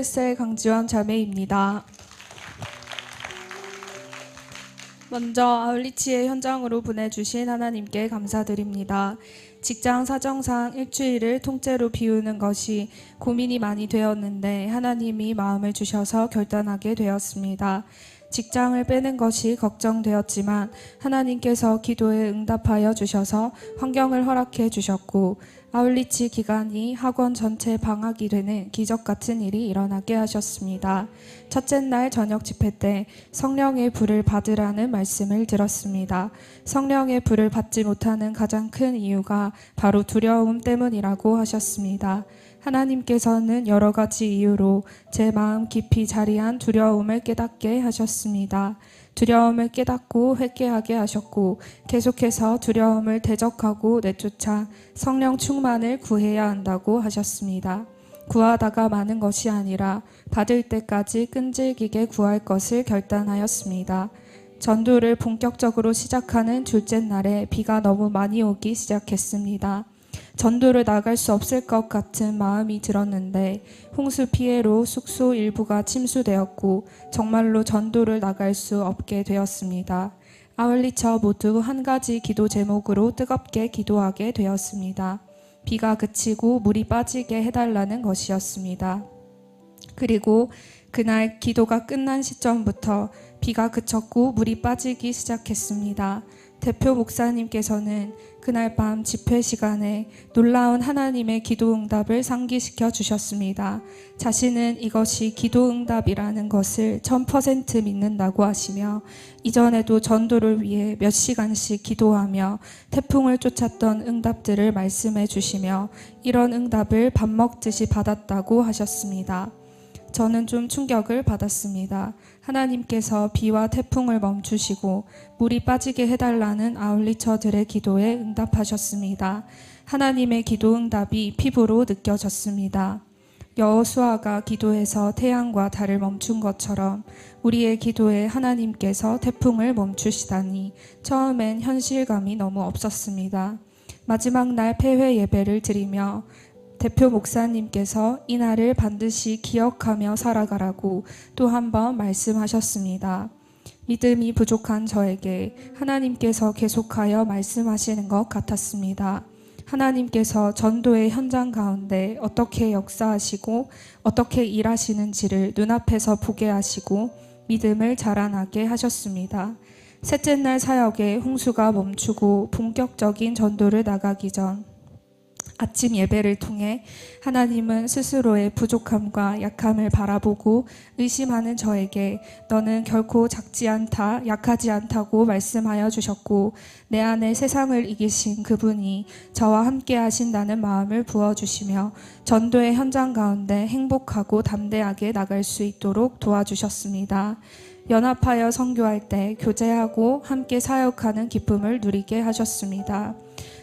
28세 강지원 자매입니다. 먼저 아울리치의 현장으로 보내주신 하나님께 감사드립니다. 직장 사정상 일주일을 통째로 비우는 것이 고민이 많이 되었는데 하나님이 마음을 주셔서 결단하게 되었습니다. 직장을 빼는 것이 걱정되었지만 하나님께서 기도에 응답하여 주셔서 환경을 허락해 주셨고 아울리치 기간이 학원 전체 방학이 되는 기적 같은 일이 일어나게 하셨습니다. 첫째 날 저녁 집회 때 성령의 불을 받으라는 말씀을 들었습니다. 성령의 불을 받지 못하는 가장 큰 이유가 바로 두려움 때문이라고 하셨습니다. 하나님께서는 여러 가지 이유로 제 마음 깊이 자리한 두려움을 깨닫게 하셨습니다. 두려움을 깨닫고 회개하게 하셨고 계속해서 두려움을 대적하고 내쫓아 성령 충만을 구해야 한다고 하셨습니다. 구하다가 마는 것이 아니라 받을 때까지 끈질기게 구할 것을 결단하였습니다. 전도를 본격적으로 시작하는 둘째 날에 비가 너무 많이 오기 시작했습니다. 전도를 나갈 수 없을 것 같은 마음이 들었는데 홍수 피해로 숙소 일부가 침수되었고 정말로 전도를 나갈 수 없게 되었습니다. 아울리처 모두 한 가지 기도 제목으로 뜨겁게 기도하게 되었습니다. 비가 그치고 물이 빠지게 해달라는 것이었습니다. 그리고 그날 기도가 끝난 시점부터 비가 그쳤고 물이 빠지기 시작했습니다. 대표 목사님께서는 그날 밤 집회 시간에 놀라운 하나님의 기도 응답을 상기시켜 주셨습니다. 자신은 이것이 기도 응답이라는 것을 1000% 믿는다고 하시며 이전에도 전도를 위해 몇 시간씩 기도하며 태풍을 쫓았던 응답들을 말씀해 주시며 이런 응답을 밥 먹듯이 받았다고 하셨습니다. 저는 좀 충격을 받았습니다. 하나님께서 비와 태풍을 멈추시고 물이 빠지게 해달라는 아울리처들의 기도에 응답하셨습니다. 하나님의 기도 응답이 피부로 느껴졌습니다. 여호수아가 기도해서 태양과 달을 멈춘 것처럼 우리의 기도에 하나님께서 태풍을 멈추시다니 처음엔 현실감이 너무 없었습니다. 마지막 날 폐회 예배를 드리며 대표 목사님께서 이 날을 반드시 기억하며 살아가라고 또 한 번 말씀하셨습니다. 믿음이 부족한 저에게 하나님께서 계속하여 말씀하시는 것 같았습니다. 하나님께서 전도의 현장 가운데 어떻게 역사하시고 어떻게 일하시는지를 눈앞에서 보게 하시고 믿음을 자라나게 하셨습니다. 셋째 날 사역에 홍수가 멈추고 본격적인 전도를 나가기 전 아침 예배를 통해 하나님은 스스로의 부족함과 약함을 바라보고 의심하는 저에게 너는 결코 작지 않다, 약하지 않다고 말씀하여 주셨고 내 안에 세상을 이기신 그분이 저와 함께 하신다는 마음을 부어주시며 전도의 현장 가운데 행복하고 담대하게 나갈 수 있도록 도와주셨습니다. 연합하여 선교할 때 교제하고 함께 사역하는 기쁨을 누리게 하셨습니다.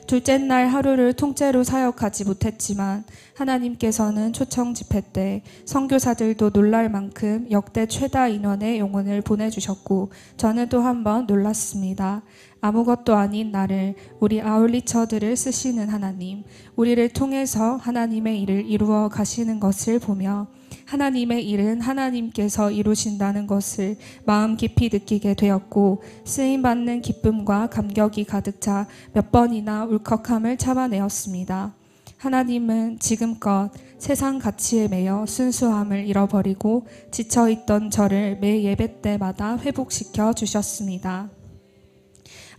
둘째 날 하루를 통째로 사역하지 못했지만 하나님께서는 초청 집회 때 선교사들도 놀랄 만큼 역대 최다 인원의 영혼을 보내주셨고 저는 또 한 번 놀랐습니다. 아무것도 아닌 나를 우리 아울리처들을 쓰시는 하나님, 우리를 통해서 하나님의 일을 이루어 가시는 것을 보며 하나님의 일은 하나님께서 이루신다는 것을 마음 깊이 느끼게 되었고 쓰임받는 기쁨과 감격이 가득 차 몇 번이나 울컥함을 참아내었습니다. 하나님은 지금껏 세상 가치에 매여 순수함을 잃어버리고 지쳐있던 저를 매 예배 때마다 회복시켜 주셨습니다.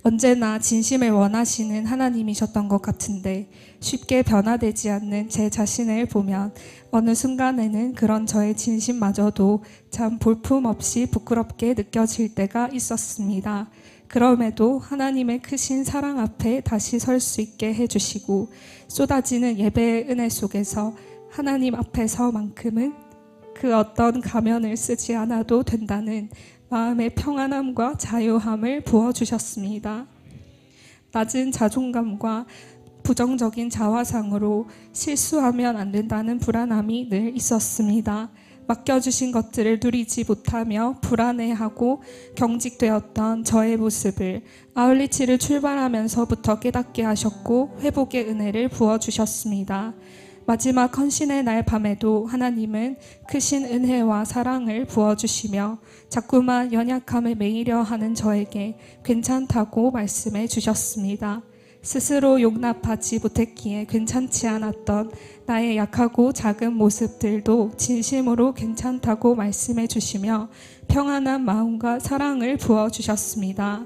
언제나 진심을 원하시는 하나님이셨던 것 같은데 쉽게 변화되지 않는 제 자신을 보면 어느 순간에는 그런 저의 진심마저도 참 볼품없이 부끄럽게 느껴질 때가 있었습니다. 그럼에도 하나님의 크신 사랑 앞에 다시 설 수 있게 해주시고 쏟아지는 예배의 은혜 속에서 하나님 앞에서만큼은 그 어떤 가면을 쓰지 않아도 된다는 마음의 평안함과 자유함을 부어주셨습니다. 낮은 자존감과 부정적인 자화상으로 실수하면 안 된다는 불안함이 늘 있었습니다. 맡겨주신 것들을 누리지 못하며 불안해하고 경직되었던 저의 모습을 아울리치를 출발하면서부터 깨닫게 하셨고 회복의 은혜를 부어주셨습니다. 마지막 헌신의 날 밤에도 하나님은 크신 은혜와 사랑을 부어주시며 자꾸만 연약함을 매이려 하는 저에게 괜찮다고 말씀해 주셨습니다. 스스로 용납하지 못했기에 괜찮지 않았던 나의 약하고 작은 모습들도 진심으로 괜찮다고 말씀해 주시며 평안한 마음과 사랑을 부어주셨습니다.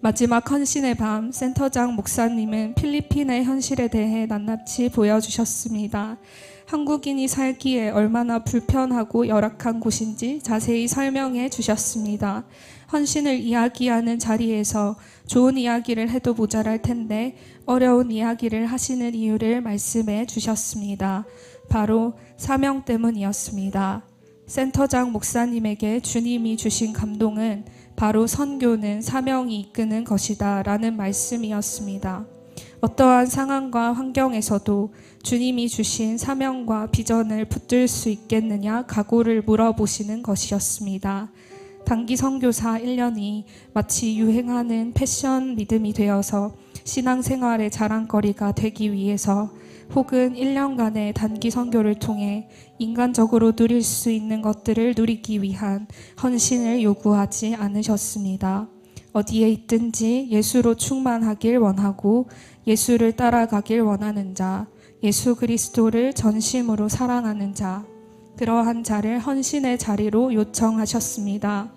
마지막 헌신의 밤, 센터장 목사님은 필리핀의 현실에 대해 낱낱이 보여주셨습니다. 한국인이 살기에 얼마나 불편하고 열악한 곳인지 자세히 설명해 주셨습니다. 헌신을 이야기하는 자리에서 좋은 이야기를 해도 모자랄 텐데 어려운 이야기를 하시는 이유를 말씀해 주셨습니다. 바로 사명 때문이었습니다. 센터장 목사님에게 주님이 주신 감동은 바로 선교는 사명이 이끄는 것이다 라는 말씀이었습니다. 어떠한 상황과 환경에서도 주님이 주신 사명과 비전을 붙들 수 있겠느냐 각오를 물어보시는 것이었습니다. 단기 선교사 1년이 마치 유행하는 패션 리듬이 되어서 신앙생활의 자랑거리가 되기 위해서 혹은 1년간의 단기 선교를 통해 인간적으로 누릴 수 있는 것들을 누리기 위한 헌신을 요구하지 않으셨습니다. 어디에 있든지 예수로 충만하길 원하고 예수를 따라가길 원하는 자, 예수 그리스도를 전심으로 사랑하는 자, 그러한 자를 헌신의 자리로 요청하셨습니다.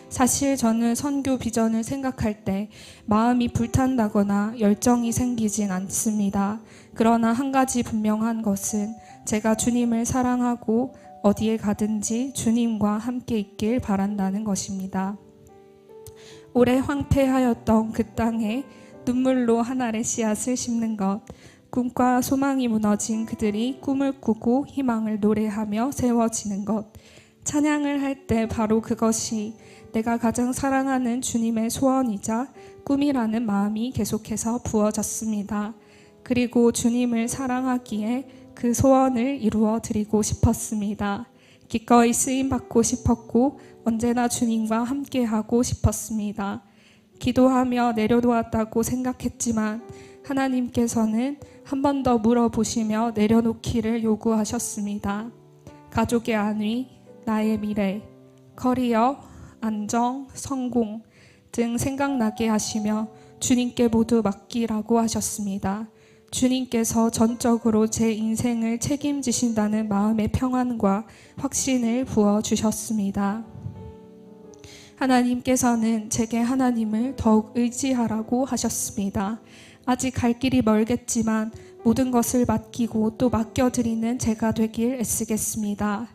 사실 저는 선교 비전을 생각할 때 마음이 불탄다거나 열정이 생기진 않습니다. 그러나 한 가지 분명한 것은 제가 주님을 사랑하고 어디에 가든지 주님과 함께 있길 바란다는 것입니다. 오래 황폐하였던 그 땅에 눈물로 한 알의 씨앗을 심는 것, 꿈과 소망이 무너진 그들이 꿈을 꾸고 희망을 노래하며 세워지는 것, 찬양을 할 때 바로 그것이 내가 가장 사랑하는 주님의 소원이자 꿈이라는 마음이 계속해서 부어졌습니다. 그리고 주님을 사랑하기에 그 소원을 이루어 드리고 싶었습니다. 기꺼이 쓰임받고 싶었고 언제나 주님과 함께하고 싶었습니다. 기도하며 내려놓았다고 생각했지만 하나님께서는 한 번 더 물어보시며 내려놓기를 요구하셨습니다. 가족의 안위, 나의 미래, 커리어, 안정, 성공 등 생각나게 하시며 주님께 모두 맡기라고 하셨습니다. 주님께서 전적으로 제 인생을 책임지신다는 마음의 평안과 확신을 부어주셨습니다. 하나님께서는 제게 하나님을 더욱 의지하라고 하셨습니다. 아직 갈 길이 멀겠지만 모든 것을 맡기고 또 맡겨드리는 제가 되길 애쓰겠습니다.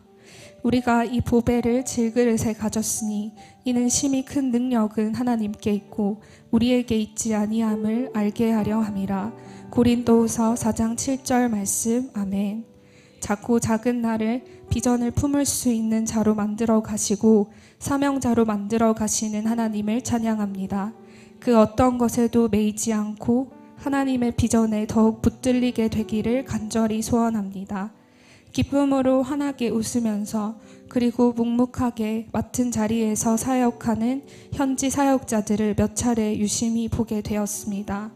우리가 이 보배를 질그릇에 가졌으니 이는 심히 큰 능력은 하나님께 있고 우리에게 있지 아니함을 알게 하려 함이라. 고린도후서 4장 7절 말씀. 아멘. 작고 작은 나를 비전을 품을 수 있는 자로 만들어 가시고 사명자로 만들어 가시는 하나님을 찬양합니다. 그 어떤 것에도 매이지 않고 하나님의 비전에 더욱 붙들리게 되기를 간절히 소원합니다. 기쁨으로 환하게 웃으면서 그리고 묵묵하게 맡은 자리에서 사역하는 현지 사역자들을 몇 차례 유심히 보게 되었습니다.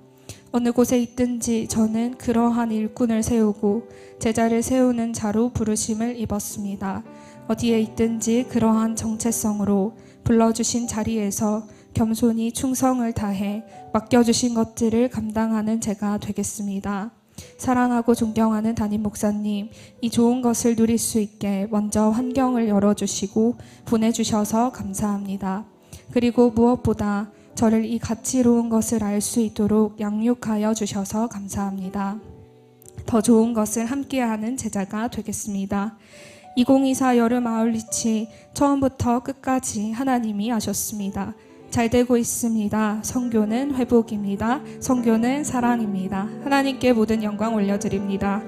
어느 곳에 있든지 저는 그러한 일꾼을 세우고 제자를 세우는 자로 부르심을 입었습니다. 어디에 있든지 그러한 정체성으로 불러주신 자리에서 겸손히 충성을 다해 맡겨주신 것들을 감당하는 제가 되겠습니다. 사랑하고 존경하는 담임 목사님, 이 좋은 것을 누릴 수 있게 먼저 환경을 열어주시고 보내주셔서 감사합니다. 그리고 무엇보다 저를 이 가치로운 것을 알 수 있도록 양육하여 주셔서 감사합니다. 더 좋은 것을 함께하는 제자가 되겠습니다. 2024 여름 아울리치 처음부터 끝까지 하나님이 하셨습니다. 잘 되고 있습니다. 선교는 회복입니다. 선교는 사랑입니다. 하나님께 모든 영광 올려드립니다.